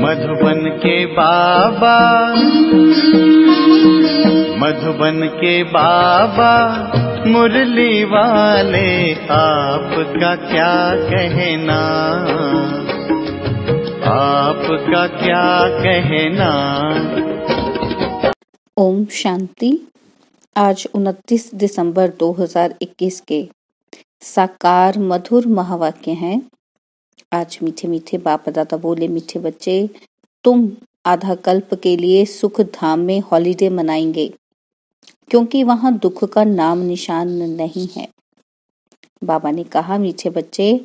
मधुबन के बाबा, मधुबन के बाबा मुरली वाले, आपका क्या कहना, आपका क्या कहना। ओम शांति। आज 29 दिसंबर 2021 के साकार मधुर महावाक्य हैं। आज मीठे मीठे बाप दादा बोले, मीठे बच्चे, तुम आधा कल्प के लिए सुख धाम में हॉलीडे मनाएंगे, क्योंकि वहां दुख का नाम निशान नहीं है। बाबा ने कहा, मीठे बच्चे,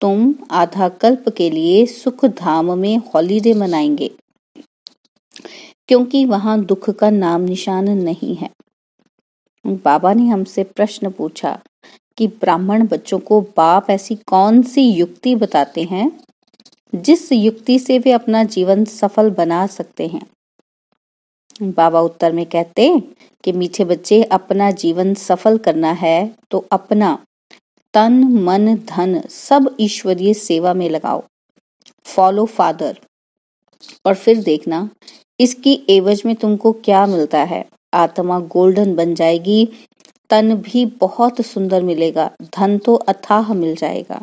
तुम आधा कल्प के लिए सुख धाम में हॉलीडे मनाएंगे, क्योंकि वहां दुख का नाम निशान नहीं है। बाबा ने हमसे प्रश्न पूछा कि ब्राह्मण बच्चों को बाप ऐसी कौन सी युक्ति बताते हैं जिस युक्ति से वे अपना जीवन सफल बना सकते हैं। बाबा उत्तर में कहते कि मीठे बच्चे, अपना जीवन सफल करना है तो अपना तन मन धन सब ईश्वरीय सेवा में लगाओ। फॉलो फादर, और फिर देखना इसकी एवज में तुमको क्या मिलता है। आत्मा गोल्डन बन जाएगी, तन भी बहुत सुंदर मिलेगा, धन तो अथाह मिल जाएगा।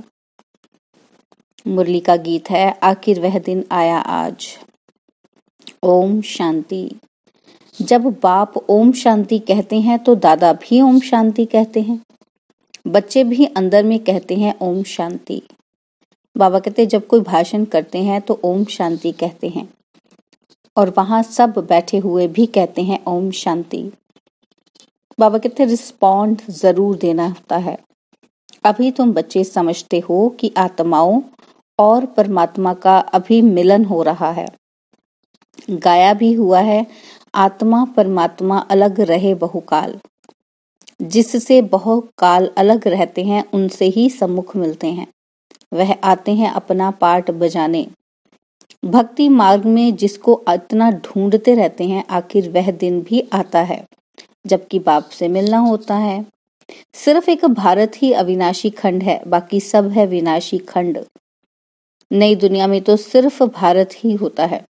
मुरली का गीत है, आखिर वह दिन आया आज। ओम शांति। जब बाप ओम शांति कहते हैं तो दादा भी ओम शांति कहते हैं, बच्चे भी अंदर में कहते हैं ओम शांति। बाबा कहते हैं, जब कोई भाषण करते हैं तो ओम शांति कहते हैं, और वहां सब बैठे हुए भी कहते हैं ओम शांति। बाबा कहते हैं, रिस्पॉन्ड जरूर देना होता है। अभी तुम बच्चे समझते हो कि आत्माओं और परमात्मा का अभी मिलन हो रहा है। गाया भी हुआ है, आत्मा परमात्मा अलग रहे बहुकाल। जिससे बहुकाल अलग रहते हैं उनसे ही सम्मुख मिलते हैं। वह आते हैं अपना पार्ट बजाने। भक्ति मार्ग में जिसको इतना ढूंढते रहते हैं, आखिर वह दिन भी आता है जबकि बाप से मिलना होता है। सिर्फ एक भारत ही अविनाशी खंड है, बाकी सब है विनाशी खंड। नई दुनिया में तो सिर्फ भारत ही होता है।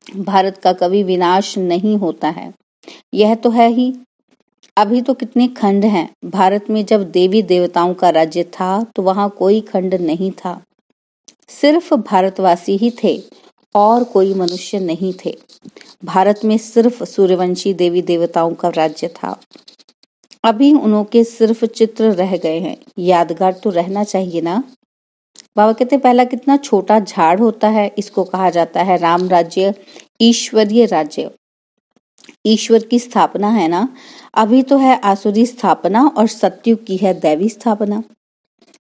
भारत का कभी विनाश नहीं होता है, यह तो है ही। अभी तो कितने खंड हैं। भारत में जब देवी देवताओं का राज्य था तो वहां कोई खंड नहीं था, सिर्फ भारतवासी ही थे और कोई मनुष्य नहीं थे। भारत में सिर्फ सूर्यवंशी देवी देवताओं का राज्य था। अभी उनके सिर्फ चित्र रह गए हैं, यादगार तो रहना चाहिए ना। बाबा कहते, पहला कितना छोटा झाड़ होता है, इसको कहा जाता है राम राज्य, ईश्वरीय राज्य। ईश्वर की स्थापना है ना। अभी तो है आसुरी स्थापना और सत्युग की है दैवी स्थापना।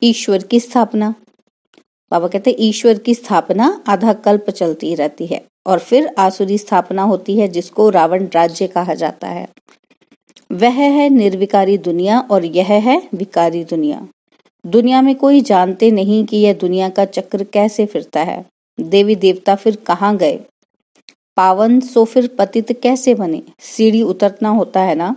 ईश्वर की स्थापना, बाबा कहते हैं, ईश्वर की स्थापना आधा कल्प चलती रहती है और फिर आसुरी स्थापना होती है, जिसको रावण राज्य कहा जाता है। वह है निर्विकारी दुनिया और यह है विकारी दुनिया। दुनिया में कोई जानते नहीं कि यह दुनिया का चक्र कैसे फिरता है। देवी देवता फिर कहाँ गए, पावन सो फिर पतित कैसे बने। सीढ़ी उतरना होता है ना।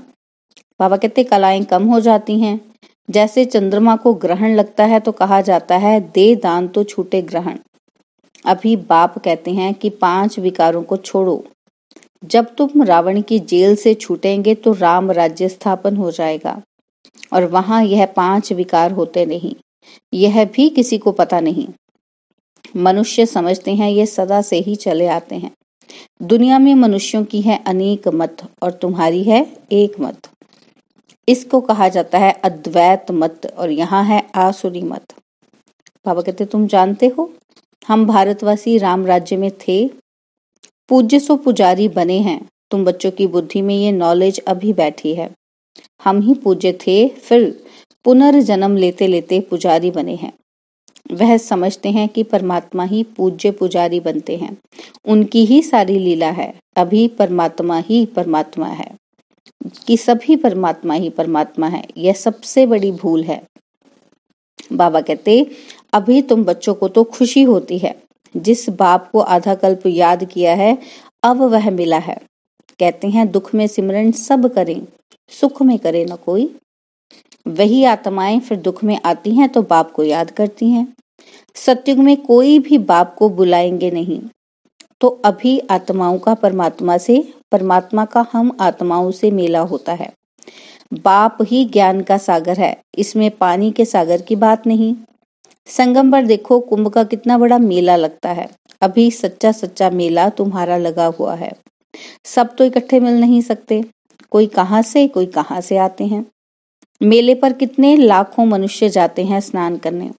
बाबा कहते, कलाएं कम हो जाती हैं। जैसे चंद्रमा को ग्रहण लगता है तो कहा जाता है दे दान तो छूटे ग्रहण। अभी बाप कहते हैं कि 5 विकारों को छोड़ो। जब तुम रावण की जेल से छूटेंगे तो राम राज्य स्थापन हो जाएगा, और वहां यह 5 विकार होते नहीं। यह भी किसी को पता नहीं। मनुष्य समझते हैं ये सदा से ही चले आते हैं। दुनिया में मनुष्यों की है अनेक मत और तुम्हारी है एक मत। इसको कहा जाता है अद्वैत मत, और यहाँ है आसुरी मत। बाबा कहते, तुम जानते हो हम भारतवासी राम राज्य में थे, पूज्य सो पुजारी बने हैं। तुम बच्चों की बुद्धि में ये नॉलेज अभी बैठी है। हम ही पूज्य थे, फिर पुनर्जन्म लेते लेते पुजारी बने हैं। वह समझते हैं कि परमात्मा ही पूज्य पुजारी बनते हैं, उनकी ही सारी लीला है। अभी परमात्मा ही परमात्मा है, कि सभी परमात्मा ही परमात्मा है। यह सबसे बड़ी भूल है। बाबा कहते, अभी तुम बच्चों को तो खुशी होती है, जिस बाप को आधा कल्प याद किया है अब वह मिला है। कहते हैं दुख में सिमरन सब करें, सुख में करे न कोई। वही आत्माएं फिर दुख में आती हैं तो बाप को याद करती हैं। सत्युग में कोई भी बाप को बुलाएंगे नहीं। तो अभी आत्माओं का परमात्मा से, परमात्मा का हम आत्माओं से मेला होता है। बाप ही ज्ञान का सागर है, इसमें पानी के सागर की बात नहीं। संगम पर देखो कुंभ का कितना बड़ा मेला लगता है। अभी सच्चा सच्चा मेला तुम्हारा लगा हुआ है। सब तो इकट्ठे मिल नहीं सकते, कोई कहाँ से आते हैं। मेले पर कितने लाखों मनुष्य जाते हैं स्नान करने।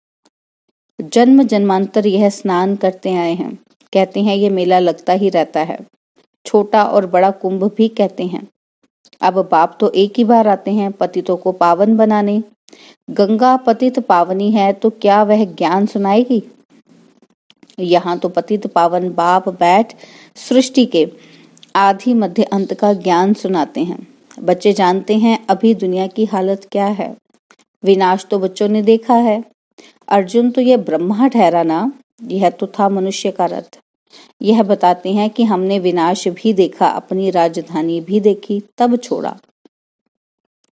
जन्म जन्मांतर यह स्नान करते आए हैं। कहते हैं ये मेला लगता ही रहता है। छोटा और बड़ा कुंभ भी कहते हैं। अब बाप तो एक ही बार आते हैं पतितों को पावन बनाने। गंगा पतित पावनी है तो क्या वह ज्ञान सुनाएगी? यहाँ तो पतित पावन बाप बैठ सृष्टि के आदि मध्य अंत का ज्ञान सुनाते हैं। बच्चे जानते हैं अभी दुनिया की हालत क्या है। विनाश तो बच्चों ने देखा है। अर्जुन तो यह ब्रह्मा ठहरा ना, यह तो था मनुष्य का रथ। यह बताते हैं कि हमने विनाश भी देखा, अपनी राजधानी भी देखी, तब छोड़ा।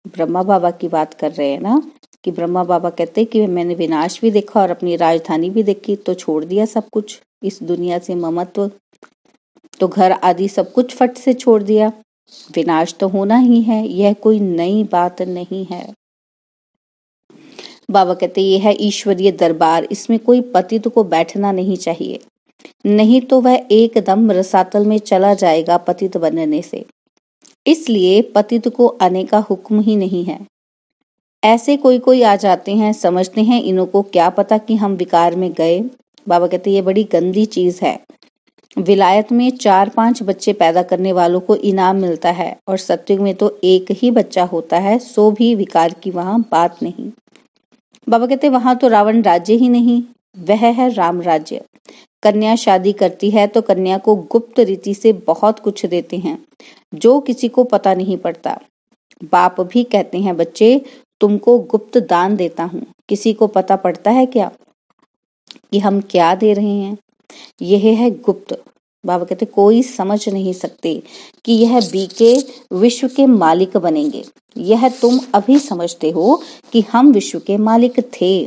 ब्रह्मा बाबा की बात कर रहे हैं ना, कि ब्रह्मा बाबा कहते कि मैंने विनाश भी देखा और अपनी राजधानी भी देखी, तो छोड़ दिया सब कुछ, इस दुनिया से ममत्व, तो घर आदि सब कुछ फट से छोड़ दिया। विनाश तो होना ही है, यह कोई नई बात नहीं है। बाबा कहते ये है ईश्वरीय दरबार, इसमें कोई पतित को बैठना नहीं चाहिए, नहीं तो वह एकदम रसातल में चला जाएगा पतित बनने से। इसलिए पतित को आने का हुक्म ही नहीं है। ऐसे कोई आ जाते हैं, समझते हैं इन्हों को क्या पता कि हम विकार में गए। बाबा कहते ये बड़ी गंदी चीज है। विलायत में 4-5 बच्चे पैदा करने वालों को इनाम मिलता है और सत्युग में तो एक ही बच्चा होता है, सो भी विकार की वहां बात नहीं। बाबा कहते वहां तो रावण राज्य ही नहीं, वह है राम राज्य। कन्या शादी करती है तो कन्या को गुप्त रीति से बहुत कुछ देते हैं, जो किसी को पता नहीं पड़ता। बाप भी कहते हैं बच्चे तुमको गुप्त दान देता हूँ, किसी को पता पड़ता है क्या कि हम क्या दे रहे हैं? यह है गुप्त। बाबा कहते कोई समझ नहीं सकते कि यह बीके विश्व के मालिक बनेंगे। यह तुम अभी समझते हो कि हम विश्व के मालिक थे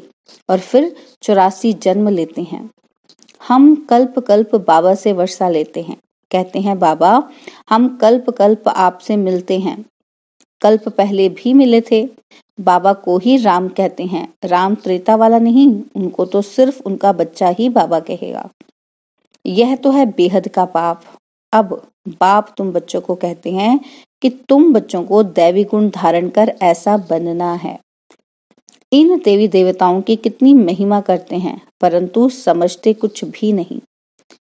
और फिर 84 जन्म लेते हैं। हम कल्प कल्प बाबा से वर्षा लेते हैं, कहते हैं बाबा हम कल्प कल्प आपसे मिलते हैं। कल्प पहले भी मिले थे। बाबा को ही राम कहते हैं, राम त्रेता वाला नहीं, उनको तो सिर्फ उनका बच्चा ही बाबा कहेगा। यह तो है बेहद का पाप। अब बाप तुम बच्चों को कहते हैं कि तुम बच्चों को दैवी गुण धारण कर ऐसा बनना है। इन देवी देवताओं की कितनी महिमा करते हैं, परंतु समझते कुछ भी नहीं।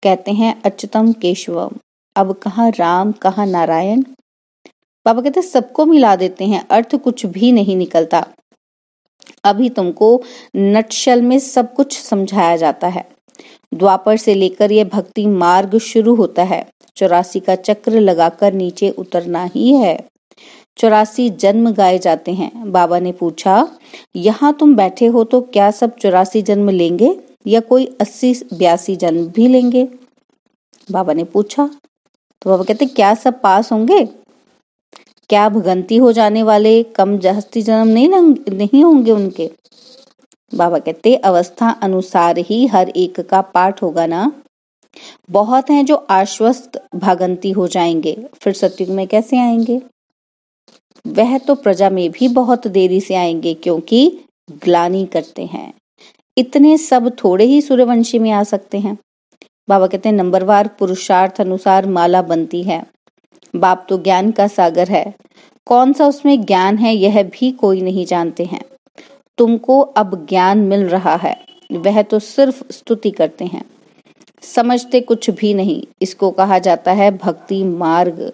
कहते हैं अच्युतम केशवम, अब कहाँ राम कहाँ नारायण। बाबा कहते सबको मिला देते हैं, अर्थ कुछ भी नहीं निकलता। अभी तुमको नटशल में सब कुछ समझाया जाता है। द्वापर से लेकर यह भक्ति मार्ग शुरू होता है। 84 का चक्र लगाकर नीचे उतरना ही है। 84 जन्म गाए जाते हैं। बाबा ने पूछा यहाँ तुम बैठे हो तो क्या सब 84 जन्म लेंगे या कोई 80-82 जन्म भी लेंगे? बाबा ने पूछा तो बाबा कहते क्या सब पास होंगे? क्या भगंती हो जाने वाले कम जास्ती जन्म नहीं होंगे उनके? बाबा कहते अवस्था अनुसार ही हर एक का पाठ होगा ना। बहुत हैं जो आश्वस्त भागंती हो जाएंगे, फिर सतयुग में कैसे आएंगे? वह तो प्रजा में भी बहुत देरी से आएंगे क्योंकि ग्लानि करते हैं। इतने सब थोड़े ही सूर्यवंशी में आ सकते हैं। बाबा कहते हैं नंबरवार पुरुषार्थ अनुसार माला बनती है। बाप तो ज्ञान का सागर है, कौन सा उसमें ज्ञान है यह भी कोई नहीं जानते हैं। तुमको अब ज्ञान मिल रहा है, वह तो सिर्फ स्तुति करते हैं, समझते कुछ भी नहीं। इसको कहा जाता है भक्ति मार्ग।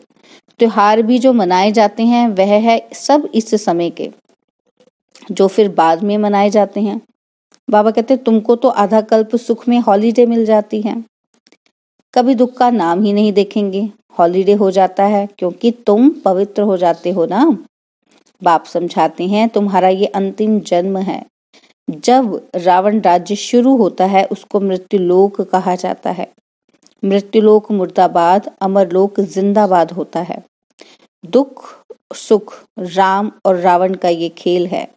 त्योहार भी जो मनाए जाते हैं वह है सब इस समय के, जो फिर बाद में मनाए जाते हैं। बाबा कहते तुमको तो आधा कल्प सुख में हॉलीडे मिल जाती है, कभी दुख का नाम ही नहीं देखेंगे। हॉलीडे हो जाता है क्योंकि तुम पवित्र हो जाते हो ना। बाप समझाते हैं तुम्हारा ये अंतिम जन्म है। जब रावण राज्य शुरू होता है उसको मृत्युलोक कहा जाता है। मृत्युलोक मुर्दाबाद, अमरलोक जिंदाबाद होता है। दुख सुख राम और रावण का ये खेल है।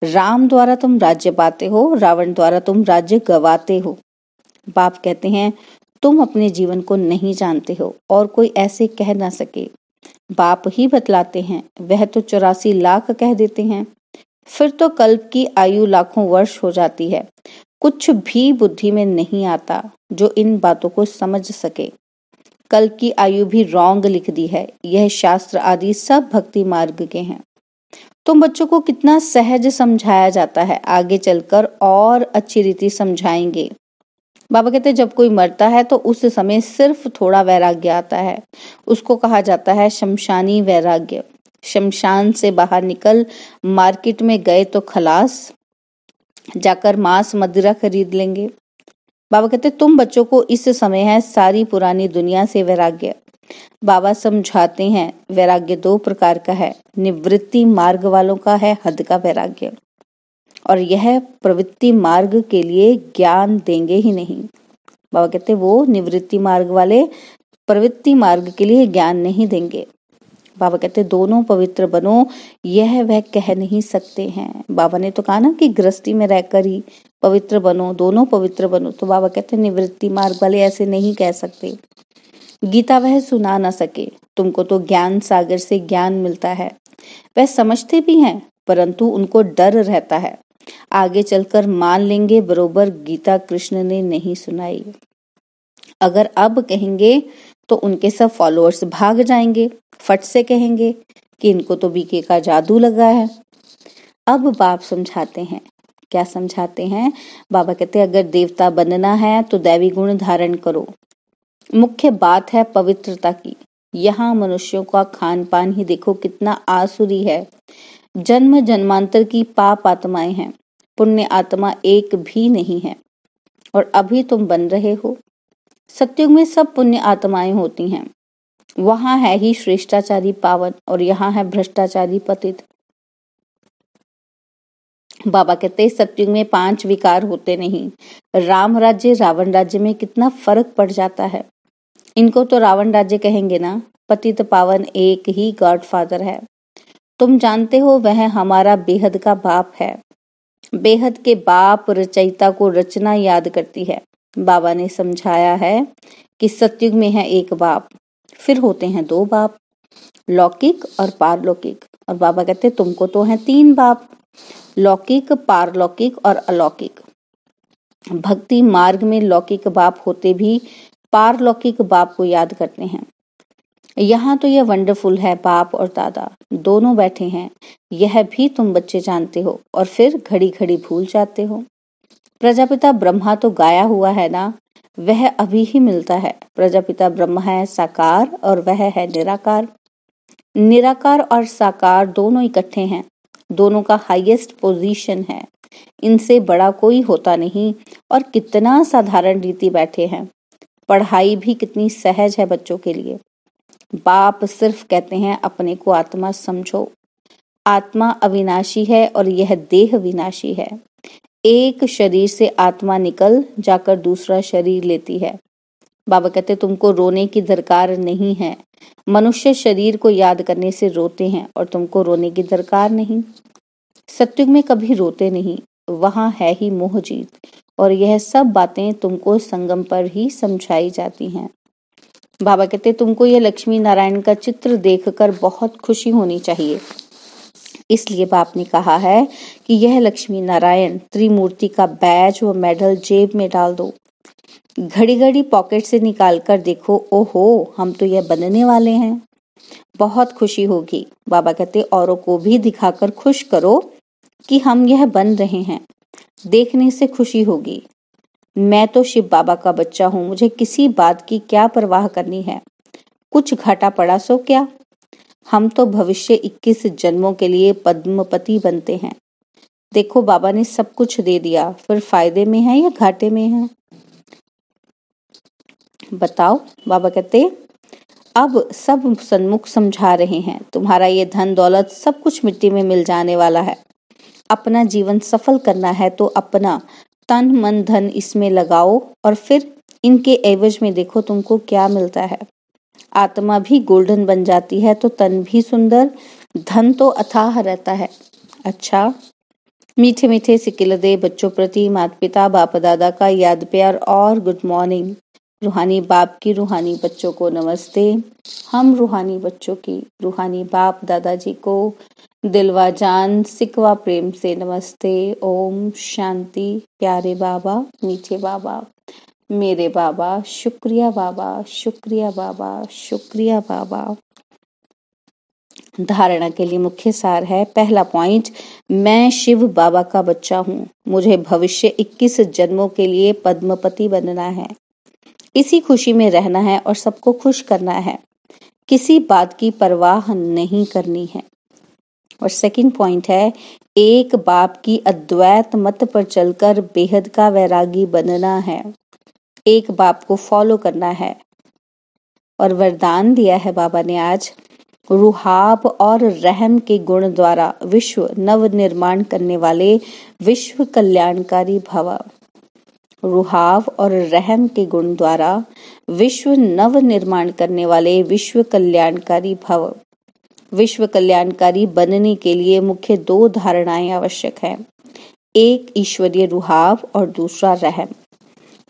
राम द्वारा तुम राज्य पाते हो, रावण द्वारा तुम राज्य गवाते हो। बाप कहते हैं तुम अपने जीवन को नहीं जानते हो और कोई ऐसे कह ना सके। बाप ही बतलाते हैं, वह तो 84 लाख कह देते हैं। फिर तो कल्प की आयु लाखों वर्ष हो जाती है। कुछ भी बुद्धि में नहीं आता जो इन बातों को समझ सके। कल्प की आयु भी रॉन्ग लिख दी है। यह शास्त्र आदि सब भक्ति मार्ग के हैं। तुम बच्चों को कितना सहज समझाया जाता है, आगे चलकर और अच्छी रीति समझाएंगे। बाबा कहते जब कोई मरता है तो उस समय सिर्फ थोड़ा वैराग्य आता है। उसको कहा जाता है शमशानी वैराग्य। शमशान से बाहर निकल मार्केट में गए तो खलास, जाकर मांस मदिरा खरीद लेंगे। बाबा कहते तुम बच्चों को इस समय है सारी पुरानी दुनिया से वैराग्य। बाबा समझाते हैं वैराग्य 2 प्रकार का है। निवृत्ति मार्ग वालों का है हद का वैराग्य, और यह प्रवृत्ति मार्ग के लिए ज्ञान देंगे ही नहीं। बाबा कहते वो निवृत्ति मार्ग वाले प्रवृत्ति मार्ग के लिए ज्ञान नहीं देंगे। बाबा कहते दोनों पवित्र बनो, यह वह कह नहीं सकते हैं। बाबा ने तो कहा ना कि गृहस्थी में रहकर ही पवित्र बनो, दोनों पवित्र बनो। तो बाबा कहते निवृत्ति मार्ग वाले ऐसे नहीं कह सकते। गीता वह सुना ना सके, तुमको तो ज्ञान सागर से ज्ञान मिलता है। वह समझते भी हैं परंतु उनको डर रहता है, आगे चलकर मान लेंगे बरोबर गीता कृष्ण ने नहीं सुनाई। अगर अब कहेंगे तो उनके सब फॉलोअर्स भाग जाएंगे, फट से कहेंगे कि इनको तो बीके का जादू लगा है। अब बाप समझाते हैं, क्या समझाते हैं? बाबा कहते अगर देवता बनना है तो दैवी गुण धारण करो। मुख्य बात है पवित्रता की। यहाँ मनुष्यों का खान पान ही देखो कितना आसुरी है। जन्म जन्मांतर की पाप आत्माएं हैं, पुण्य आत्मा एक भी नहीं है। और अभी तुम बन रहे हो। सतयुग में सब पुण्य आत्माएं होती हैं। वहां है ही श्रेष्ठाचारी पावन और यहाँ है भ्रष्टाचारी पतित। बाबा कहते सतयुग में 5 विकार होते नहीं। राम राज्य रावण राज्य में कितना फर्क पड़ जाता है। इनको तो रावण राज्य कहेंगे ना। पतित पावन एक ही गॉडफादर है। तुम जानते हो वह हमारा बेहद का बाप है। बेहद के बाप रचयिता को रचना याद करती है। बाबा ने समझाया है कि सतयुग में है एक बाप, फिर होते हैं 2 बाप, लौकिक और पारलौकिक। और बाबा कहते तुमको तो हैं 3 बाप, लौकिक, पारलौकिक और अलौकिक। भक्ति मार्ग में लौकिक बाप होते भी पारलौकिक बाप को याद करते हैं। यहाँ तो यह वंडरफुल है, बाप और दादा दोनों बैठे हैं, यह भी तुम बच्चे जानते हो और फिर घड़ी घड़ी भूल जाते हो। प्रजापिता ब्रह्मा तो गाया हुआ है ना, वह अभी ही मिलता है। प्रजापिता ब्रह्मा है साकार और वह है निराकार। निराकार और साकार दोनों इकट्ठे हैं, दोनों का हाईएस्ट पोजीशन है। इनसे बड़ा कोई होता नहीं। और कितना साधारण रीति बैठे हैं। पढ़ाई भी कितनी सहज है बच्चों के लिए। बाप सिर्फ कहते हैं अपने को आत्मा समझो। आत्मा अविनाशी है और यह देह विनाशी है। एक शरीर से आत्मा निकल जाकर दूसरा शरीर लेती है। बाबा कहते तुमको रोने की दरकार नहीं है। मनुष्य शरीर को याद करने से रोते हैं और तुमको रोने की दरकार नहीं। सतयुग में कभी रोते नहीं, वहां है ही मोह जीत। और यह सब बातें तुमको संगम पर ही समझाई जाती हैं। बाबा कहते तुमको यह लक्ष्मी नारायण का चित्र देखकर बहुत खुशी होनी चाहिए। इसलिए बाप ने कहा है कि यह लक्ष्मी नारायण त्रिमूर्ति का बैज व मेडल जेब में डाल दो। घड़ी घड़ी पॉकेट से निकाल कर देखो, ओहो हम तो यह बनने वाले हैं। बहुत खुशी होगी। बाबा कहते औरों को भी दिखाकर खुश करो कि हम यह बन रहे हैं। देखने से खुशी होगी। मैं तो शिव बाबा का बच्चा हूँ, मुझे किसी बात की क्या परवाह करनी है। कुछ घाटा पड़ा सो क्या। हम तो भविष्य 21 जन्मों के लिए पद्मपति बनते हैं। देखो बाबा ने सब कुछ दे दिया, फिर फायदे में है या घाटे में है बताओ। बाबा कहते अब सब सन्मुख समझा रहे हैं, तुम्हारा ये धन दौलत सब कुछ मिट्टी में मिल जाने वाला है। अपना जीवन सफल करना है तो अपना तन मन धन इसमें लगाओ और फिर इनके एवज में देखो तुमको क्या मिलता है। आत्मा भी गोल्डन बन जाती है तो तन भी सुंदर, धन तो अथाह रहता है। अच्छा, मीठे मीठे सिकिलदे बच्चों प्रति माता पिता बाप दादा का याद प्यार और गुड मॉर्निंग। रूहानी बाप की रूहानी बच्चों को नमस्ते। हम रूहानी बच्चों की रूहानी बाप दादाजी को दिलवा जान सिकवा प्रेम से नमस्ते। ओम शांति। प्यारे बाबा, मीठे बाबा, मेरे बाबा, शुक्रिया बाबा, शुक्रिया बाबा, शुक्रिया बाबा। धारणा के लिए मुख्य सार है। पहला पॉइंट, मैं शिव बाबा का बच्चा हूँ। मुझे भविष्य 21 जन्मों के लिए पद्मपति बनना है। इसी खुशी में रहना है और सबको खुश करना है। किसी बात की परवाह नहीं करनी है। और सेकंड पॉइंट है, एक बाप की अद्वैत मत पर चलकर बेहद का वैरागी बनना है। एक बाप को फॉलो करना है। और वरदान दिया है बाबा ने आज, रुहाब और रहम के गुण द्वारा विश्व नव निर्माण करने वाले विश्व कल्याणकारी भव। रुहाब और रहम के गुण द्वारा विश्व नव निर्माण करने वाले विश्व कल्याणकारी भव। विश्व कल्याणकारी बनने के लिए मुख्य 2 धारणाएं आवश्यक हैं। एक ईश्वरीय रुहाब और दूसरा रहम।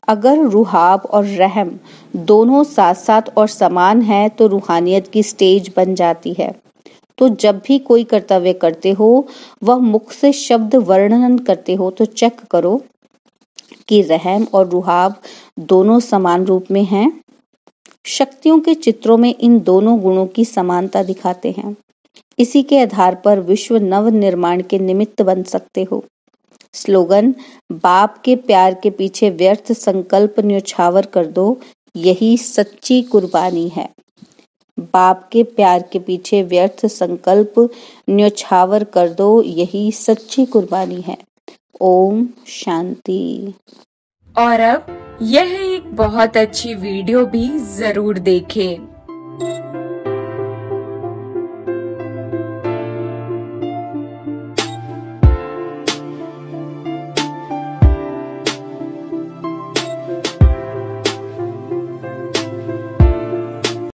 अगर रुहाब और रहम दोनों साथ साथ और समान है तो रूहानियत की स्टेज बन जाती है। तो जब भी कोई कर्तव्य करते हो, वह मुख से शब्द वर्णन करते हो, तो चेक करो कि रहम और रुहाब दोनों समान रूप में हैं। शक्तियों के चित्रों में इन दोनों गुणों की समानता दिखाते हैं। इसी के आधार पर विश्व नव निर्माण के निमित्त बन सकते हो। स्लोगन, बाप के प्यार के पीछे व्यर्थ संकल्प न्योछावर कर दो, यही सच्ची कुर्बानी है। बाप के प्यार के पीछे व्यर्थ संकल्प न्योछावर कर दो, यही सच्ची कुर्बानी है। ओम शांति। और अब यह एक बहुत अच्छी वीडियो भी जरूर देखें।